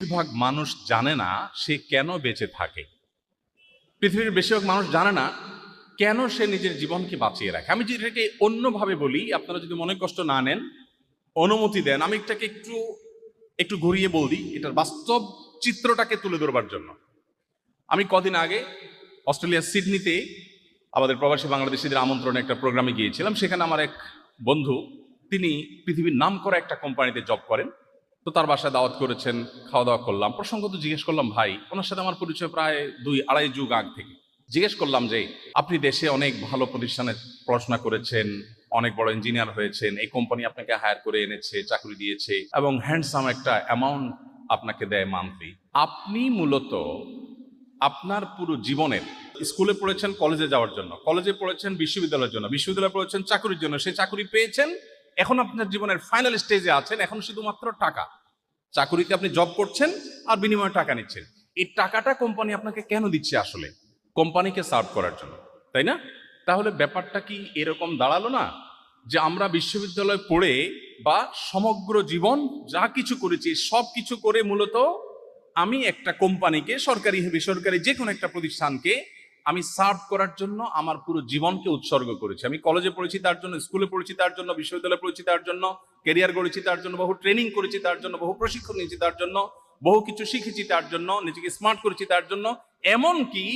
বেশিরভাগ মানুষ জানে না সে কেন বেঁচে থাকে। পৃথিবীর বেশিরভাগ মানুষ জানে না কেন সে নিজের জীবনকে বাঁচিয়ে রাখে। আমি যদি এটাকে অন্যভাবে বলি, আপনারা যদি মনে কষ্ট না নেন, অনুমতি দেন, আমি এটাকে একটু একটু ঘুরিয়ে বলি, এটার বাস্তব চিত্রটাকে তুলে ধরবার জন্য। আমি কদিন আগে অস্ট্রেলিয়ার সিডনিতে আমাদের প্রবাসী বাংলাদেশিদের আমন্ত্রণে একটা প্রোগ্রামে গিয়েছিলাম। সেখানে আমার এক বন্ধু, তিনি পৃথিবীর নামকরা একটা কোম্পানিতে জব করেন। তো তার বাসায় দাওয়াত করেছেন, খাওয়া দাওয়া করলাম। প্রসঙ্গত জিজ্ঞেস করলাম, ভাই, ওনার সাথে আমার পরিচয় প্রায় 2-2.5 যুগ আগ থেকে। জিজ্ঞেস করলাম যে আপনি দেশে অনেক ভালো প্রতিষ্ঠানে পড়াশোনা করেছেন, অনেক বড় ইঞ্জিনিয়ার হয়েছেন, এই কোম্পানি আপনাকে হায়ার করে এনেছে, চাকরি দিয়েছে এবং হ্যান্ডসাম একটা অ্যামাউন্ট আপনাকে দেয় মান্থলি। আপনি মূলত আপনার পুরো জীবনের, স্কুলে পড়েছেন কলেজে যাওয়ার জন্য, কলেজে পড়েছেন বিশ্ববিদ্যালয়ের জন্য, বিশ্ববিদ্যালয়ে পড়েছেন চাকরির জন্য, সেই চাকরি পেয়েছেন, এখন আপনার জীবনের ফাইনাল স্টেজে আছেন, এখন শুধুমাত্র টাকা। চাকরিতে আপনি জব করছেন আর বিনিময়ে টাকা নিচ্ছেন। এই টাকাটা কোম্পানি আপনাকে কেন দিচ্ছে? আসলে কোম্পানিকে সার্ভ করার জন্য, তাই না? তাহলে ব্যাপারটা কি এরকম দাঁড়ালো না যে আমরা বিশ্ববিদ্যালয়ে পড়ে বা সমগ্র জীবন যা কিছু করেছি সব কিছু করে মূলত আমি একটা কোম্পানিকে, সরকারি বেসরকারি যে কোনো একটা প্রতিষ্ঠানকে আমি সার্ভ করার জন্য আমার পুরো জীবনকে উৎসর্গ করেছি। আমি কলেজে পড়েছি তার জন্য, স্কুলে পড়েছি তার জন্য, বিশ্ববিদ্যালয়ে পড়েছি তার জন্য, ক্যারিয়ার গড়েছি তার জন্য, বহু ট্রেনিং করেছি তার জন্য, বহু প্রশিক্ষণ নিয়েছি তার জন্য, বহু কিছু শিখেছি তার জন্য, নিজেকে স্মার্ট করেছি তার জন্য। এমনকি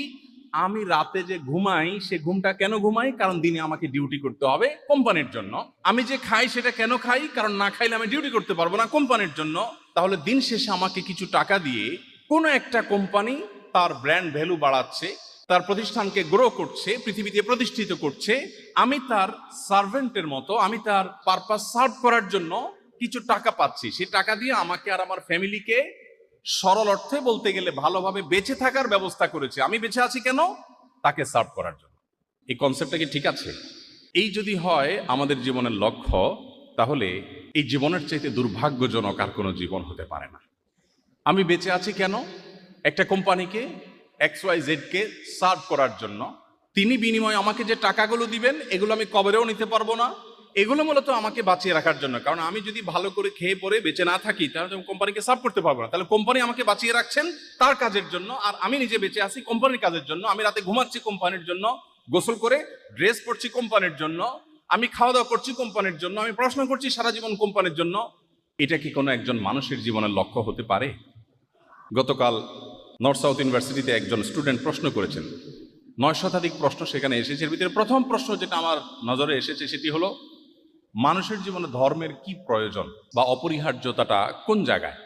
আমি রাতে যে ঘুমাই, সে ঘুমটা কেন ঘুমাই? কারণ দিনে আমাকে ডিউটি করতে হবে কোম্পানির জন্য। আমি যে খাই সেটা কেন খাই? কারণ না খাইলে আমি ডিউটি করতে পারবো না কোম্পানির জন্য। তাহলে দিন শেষে আমাকে কিছু টাকা দিয়ে কোনো একটা কোম্পানি তার ব্র্যান্ড ভ্যালু বাড়াচ্ছে, তার প্রতিষ্ঠানকে গ্রো করছে, পৃথিবীতে প্রতিষ্ঠিত করছে। আমি তার সার্ভেন্টের মতো, আমি তার পারপাস সার্ভ করার জন্য কিছু টাকা পাচ্ছি। সেই টাকা দিয়ে আমাকে আর আমার ফ্যামিলিকে সরল অর্থে বলতে গেলে ভালোভাবে বেঁচে থাকার ব্যবস্থা করেছে। আমি বেঁচে আছি কেন? তাকে সার্ভ করার জন্য। এই কনসেপ্টটা কি ঠিক আছে? এই যদি হয় আমাদের জীবনের লক্ষ্য, তাহলে এই জীবনের চাইতে দুর্ভাগ্যজনক আর কোনো জীবন হতে পারে না। আমি বেঁচে আছি কেন? একটা কোম্পানিকে, XYZ কে সার্ভ করার জন্য। তিনি বিনিময়ে আমাকে যে টাকাগুলো দিবেন, এগুলো আমি কবরেও নিতে পারবো না। এগুলো মূলত আমাকে বাঁচিয়ে রাখার জন্য। কারণ আমি যদি ভালো করে খেয়ে পরে বেঁচে না থাকি, তাহলে আমি কোম্পানিকে সার্ভ করতে পারবো না। তাহলে কোম্পানি আমাকে বাঁচিয়ে রাখছেন তার কাজের জন্য, আর আমি নিজে বেঁচে আছি কোম্পানির কাজের জন্য। আমি রাতে ঘুমাচ্ছি কোম্পানির জন্য, গোসল করে ড্রেস পরছি কোম্পানির জন্য, আমি খাওয়া দাওয়া করছি কোম্পানির জন্য, আমি পড়াশোনা করছি সারা জীবন কোম্পানির জন্য। এটা কি কোনো একজন মানুষের জীবনের লক্ষ্য হতে পারে? গতকাল নর্থ সাউথ ইউনিভার্সিটিতে একজন স্টুডেন্ট প্রশ্ন করেছেন। 9 শতাধিক প্রশ্ন সেখানে এসেছে। এর ভিতরে প্রথম প্রশ্ন যেটা আমার নজরে এসেছে সেটি হলো, মানুষের জীবনে ধর্মের কি প্রয়োজন বা অপরিহার্যতাটা কোন জায়গায়?